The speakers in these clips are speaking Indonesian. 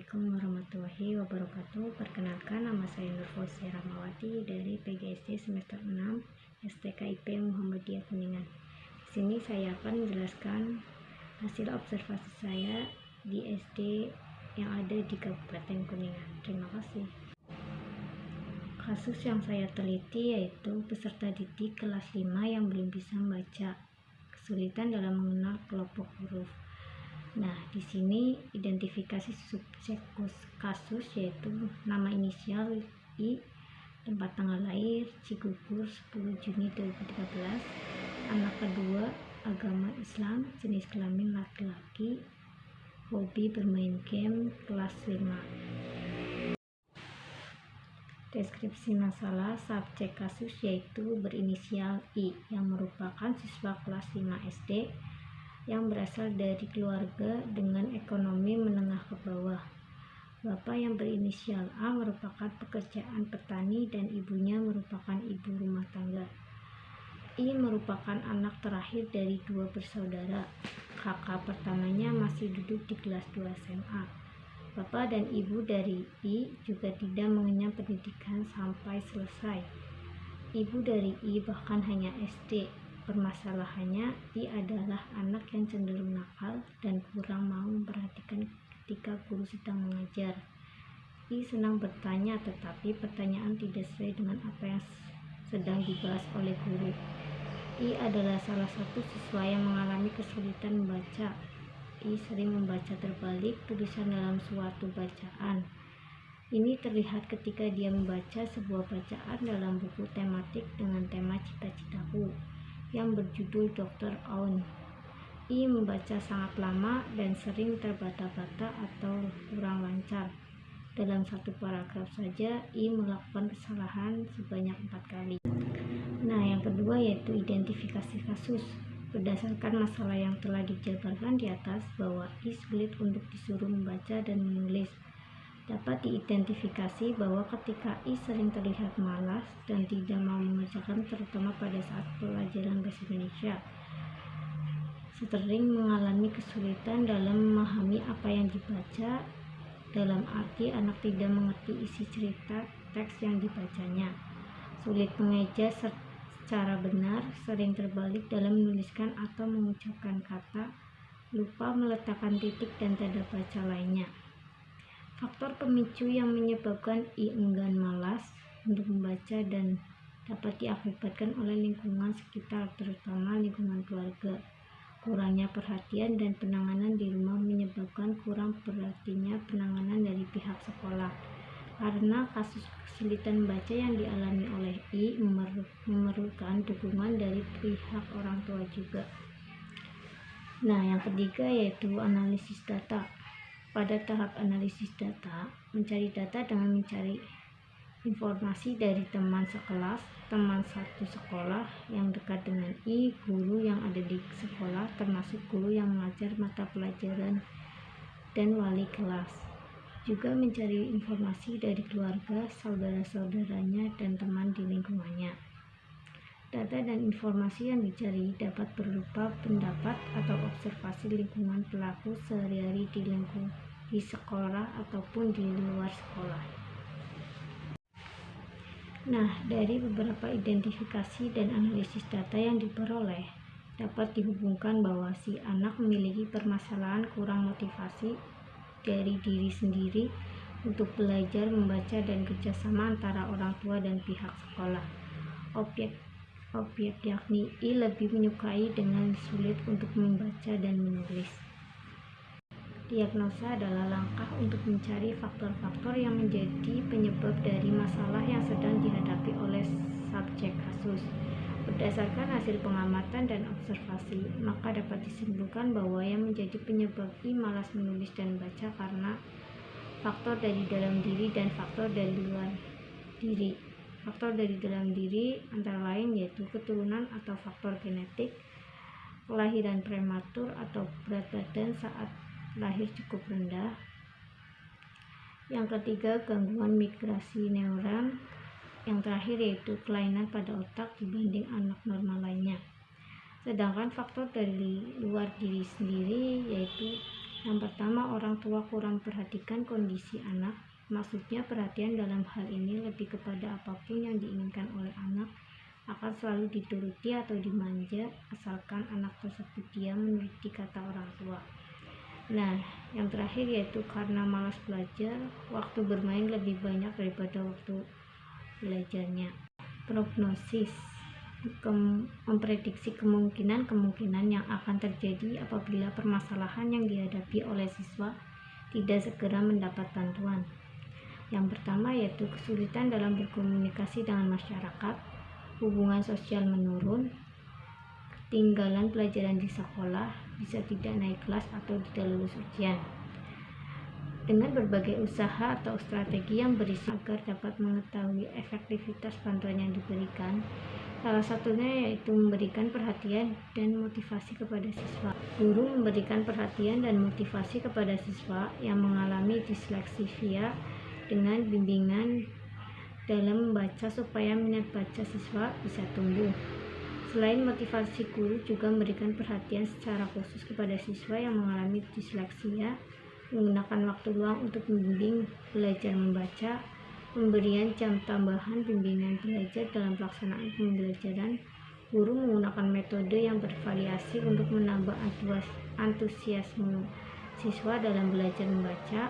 Assalamualaikum warahmatullahi wabarakatuh. Perkenalkan, nama saya Nurfauziah Rahmawati dari PGSD semester 6 STKIP Muhammadiyah Kuningan. Di sini saya akan menjelaskan hasil observasi saya di SD yang ada di Kabupaten Kuningan. Terima kasih. Kasus yang saya teliti yaitu peserta didik kelas 5 yang belum bisa membaca, kesulitan dalam mengenal kelompok huruf. Nah, di sini identifikasi subjek kasus yaitu nama inisial I, tempat tanggal lahir Cigugur 10 Juni 2013, anak kedua agama Islam, jenis kelamin laki-laki, hobi bermain game, kelas 5. Deskripsi masalah subjek kasus yaitu berinisial I yang merupakan siswa kelas 5 SD yang berasal dari keluarga dengan ekonomi menengah ke bawah. Bapak yang berinisial A merupakan pekerjaan petani dan ibunya merupakan ibu rumah tangga. I merupakan anak terakhir dari 2 bersaudara. Kakak pertamanya masih duduk di kelas 2 SMA. Bapak dan ibu dari I juga tidak mengenyam pendidikan sampai selesai. Ibu dari I bahkan hanya SD. Permasalahannya, I adalah anak yang cenderung nakal dan kurang mau memperhatikan ketika guru sedang mengajar. I senang bertanya, tetapi pertanyaan tidak sesuai dengan apa yang sedang dibahas oleh guru. I adalah salah satu siswa yang mengalami kesulitan membaca. I sering membaca terbalik tulisan dalam suatu bacaan. Ini terlihat ketika dia membaca sebuah bacaan dalam buku tematik dengan tema cita-citaku yang berjudul Dr. Aun. I membaca sangat lama dan sering terbata-bata atau kurang lancar. Dalam satu paragraf saja, I melakukan kesalahan sebanyak 4 kali. Nah, yang kedua yaitu identifikasi kasus. Berdasarkan masalah yang telah dijabarkan di atas bahwa I sulit untuk disuruh membaca dan menulis, dapat diidentifikasi bahwa ketika I sering terlihat malas dan tidak mau mengerjakan terutama pada saat pelajaran bahasa Indonesia, sering mengalami kesulitan dalam memahami apa yang dibaca, dalam arti anak tidak mengerti isi cerita teks yang dibacanya, sulit mengeja secara benar, sering terbalik dalam menuliskan atau mengucapkan kata, lupa meletakkan titik dan tanda baca lainnya. Faktor pemicu yang menyebabkan I enggan malas untuk membaca dan dapat diakibatkan oleh lingkungan sekitar, terutama lingkungan keluarga. Kurangnya perhatian dan penanganan di rumah menyebabkan kurang berartinya penanganan dari pihak sekolah. Karena kasus kesulitan membaca yang dialami oleh I memerlukan dukungan dari pihak orang tua juga. Nah, yang ketiga yaitu analisis data. Pada tahap analisis data, mencari data dengan mencari informasi dari teman sekelas, teman satu sekolah yang dekat dengan I, guru yang ada di sekolah, termasuk guru yang mengajar mata pelajaran, dan wali kelas. Juga mencari informasi dari keluarga, saudara-saudaranya, dan teman di lingkungannya. Data dan informasi yang dicari dapat berupa pendapat atau observasi lingkungan pelaku sehari-hari di sekolah ataupun di luar sekolah. Nah, dari beberapa identifikasi dan analisis data yang diperoleh, dapat dihubungkan bahwa si anak memiliki permasalahan kurang motivasi dari diri sendiri untuk belajar membaca dan kerjasama antara orang tua dan pihak sekolah. Objek yakni I lebih menyukai dengan sulit untuk membaca dan menulis. Diagnosa adalah langkah untuk mencari faktor-faktor yang menjadi penyebab dari masalah yang sedang dihadapi oleh subjek kasus. Berdasarkan hasil pengamatan dan observasi, maka dapat disimpulkan bahwa yang menjadi penyebab I malas menulis dan baca karena faktor dari dalam diri dan faktor dari luar diri. Faktor dari dalam diri antara lain yaitu keturunan atau faktor genetik, kelahiran prematur atau berat badan saat lahir cukup rendah. Yang ketiga, gangguan migrasi neuron. Yang terakhir yaitu kelainan pada otak dibanding anak normal lainnya. Sedangkan faktor dari luar diri sendiri yaitu Yang pertama, orang tua kurang perhatikan kondisi anak. Maksudnya perhatian dalam hal ini lebih kepada apapun yang diinginkan oleh anak akan selalu dituruti atau dimanja, asalkan anak tersebut diam menuruti kata orang tua. Nah, yang terakhir yaitu karena malas belajar, waktu bermain lebih banyak daripada waktu belajarnya. Prognosis memprediksi kemungkinan-kemungkinan yang akan terjadi apabila permasalahan yang dihadapi oleh siswa tidak segera mendapat bantuan. Yang pertama yaitu kesulitan dalam berkomunikasi dengan masyarakat, hubungan sosial menurun, ketinggalan pelajaran di sekolah, bisa tidak naik kelas atau tidak lulus ujian. Dengan berbagai usaha atau strategi yang berisi agar dapat mengetahui efektivitas bantuan yang diberikan, salah satunya yaitu memberikan perhatian dan motivasi kepada siswa. Guru memberikan perhatian dan motivasi kepada siswa yang mengalami disleksia dengan bimbingan dalam membaca supaya minat baca siswa bisa tumbuh. Selain motivasi, guru juga memberikan perhatian secara khusus kepada siswa yang mengalami disleksia, menggunakan waktu luang untuk membimbing belajar membaca, pemberian jam tambahan bimbingan belajar dalam pelaksanaan pembelajaran. Guru menggunakan metode yang bervariasi untuk menambah antusiasme siswa dalam belajar membaca.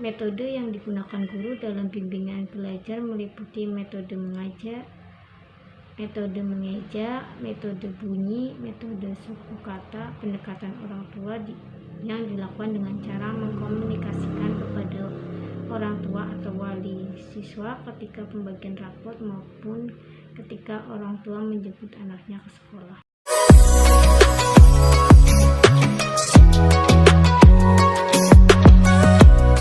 Metode yang digunakan guru dalam bimbingan belajar meliputi metode mengajar, metode mengeja, metode bunyi, metode suku kata, pendekatan orang tua yang dilakukan dengan cara mengkomunikasikan kepada orang tua atau wali siswa ketika pembagian rapot maupun ketika orang tua menjemput anaknya ke sekolah.